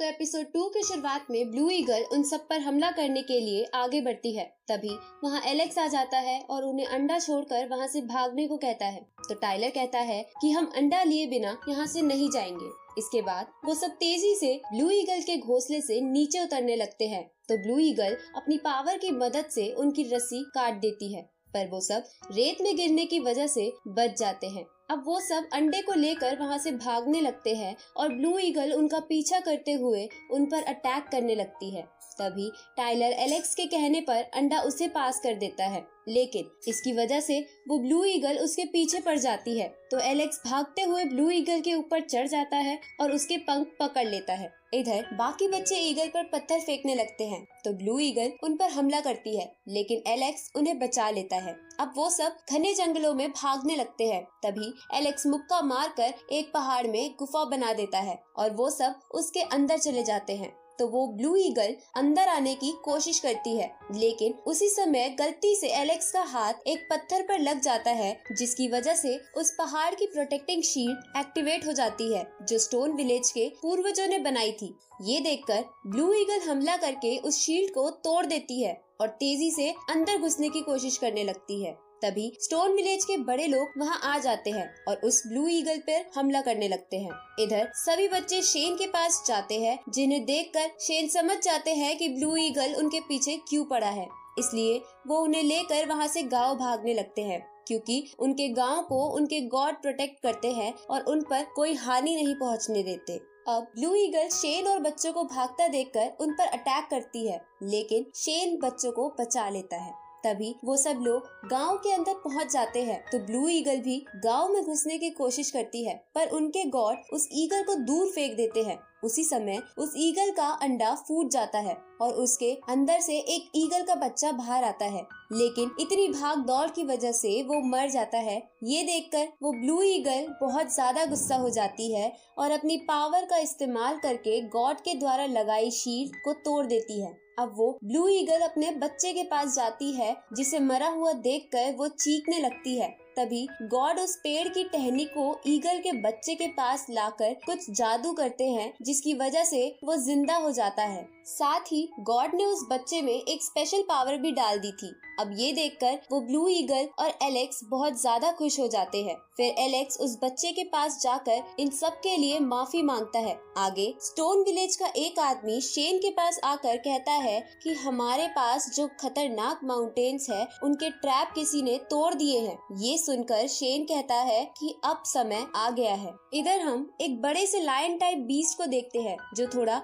तो एपिसोड 2 की शुरुआत में ब्लू ईगल उन सब पर हमला करने के लिए आगे बढ़ती है। तभी वहाँ एलेक्स आ जाता है और उन्हें अंडा छोड़कर वहाँ से भागने को कहता है। तो टाइलर कहता है कि हम अंडा लिए बिना यहाँ से नहीं जाएंगे। इसके बाद वो सब तेजी से ब्लू ईगल के घोंसले से नीचे उतरने लगते हैं। तो ब्लू ईगल अपनी पावर की मदद से उनकी रस्सी काट देती है, पर वो सब रेत में गिरने की वजह से बच जाते हैं। अब वो सब अंडे को लेकर वहाँ से भागने लगते हैं और ब्लू ईगल उनका पीछा करते हुए उन पर अटैक करने लगती है। तभी टाइलर एलेक्स के कहने पर अंडा उसे पास कर देता है, लेकिन इसकी वजह से वो ब्लू ईगल उसके पीछे पड़ जाती है। तो एलेक्स भागते हुए ब्लू ईगल के ऊपर चढ़ जाता है और उसके पंख पकड़ लेता है। इधर बाकी बच्चे ईगल पर पत्थर फेंकने लगते हैं, तो ब्लू ईगल उन पर हमला करती है, लेकिन एलेक्स उन्हें बचा लेता है। अब वो सब घने जंगलों में भागने लगते हैं। तभी एलेक्स मुक्का मारकर एक पहाड़ में गुफा बना देता है और वो सब उसके अंदर चले जाते हैं। तो वो ब्लू ईगल अंदर आने की कोशिश करती है, लेकिन उसी समय गलती से एलेक्स का हाथ एक पत्थर पर लग जाता है, जिसकी वजह से उस पहाड़ की प्रोटेक्टिंग शील्ड एक्टिवेट हो जाती है जो स्टोन विलेज के पूर्वजों ने बनाई थी। ये देखकर ब्लू ईगल हमला करके उस शील्ड को तोड़ देती है और तेजी से अंदर घुसने की कोशिश करने लगती है। तभी स्टोन विलेज के बड़े लोग वहां आ जाते हैं और उस ब्लू ईगल पर हमला करने लगते हैं। इधर सभी बच्चे शेन के पास जाते हैं, जिन्हें देखकर शेन समझ जाते हैं कि ब्लू ईगल उनके पीछे क्यों पड़ा है। इसलिए वो उन्हें लेकर वहां से गांव भागने लगते हैं, क्योंकि उनके गांव को उनके गॉड प्रोटेक्ट करते हैं और उन पर कोई हानि नहीं पहुंचने देते। अब ब्लू ईगल शेन और बच्चों को भागता देखकर उन पर अटैक करती है, लेकिन शेन बच्चों को बचा लेता है। तभी वो सब लोग गांव के अंदर पहुंच जाते हैं। तो ब्लू ईगल भी गांव में घुसने की कोशिश करती है, पर उनके गॉड उस ईगल को दूर फेंक देते हैं। उसी समय उस ईगल का अंडा फूट जाता है और उसके अंदर से एक ईगल का बच्चा बाहर आता है, लेकिन इतनी भाग दौड़ की वजह से वो मर जाता है। ये देखकर वो ब्लू ईगल बहुत ज्यादा गुस्सा हो जाती है और अपनी पावर का इस्तेमाल करके गॉड के द्वारा लगाई शील्ड को तोड़ देती है। अब वो ब्लू ईगल अपने बच्चे के पास जाती है, जिसे मरा हुआ देखकर वो चीखने लगती है। तभी गॉड उस पेड़ की टहनी को ईगल के बच्चे के पास लाकर कुछ जादू करते हैं, जिसकी वजह से वो जिंदा हो जाता है। साथ ही गॉड ने उस बच्चे में एक स्पेशल पावर भी डाल दी थी। अब ये देखकर वो ब्लू ईगल और एलेक्स बहुत ज्यादा खुश हो जाते हैं। फिर एलेक्स उस बच्चे के पास जाकर इन सब के लिए माफी मांगता है। आगे स्टोन विलेज का एक आदमी शेन के पास आकर कहता है कि हमारे पास जो खतरनाक माउंटेन्स है, उनके ट्रैप किसी ने तोड़ दिए हैं। ये सुनकर शेन कहता है कि अब समय आ गया है। इधर हम एक बड़े से लायन टाइप बीस्ट को देखते हैं, जो थोड़ा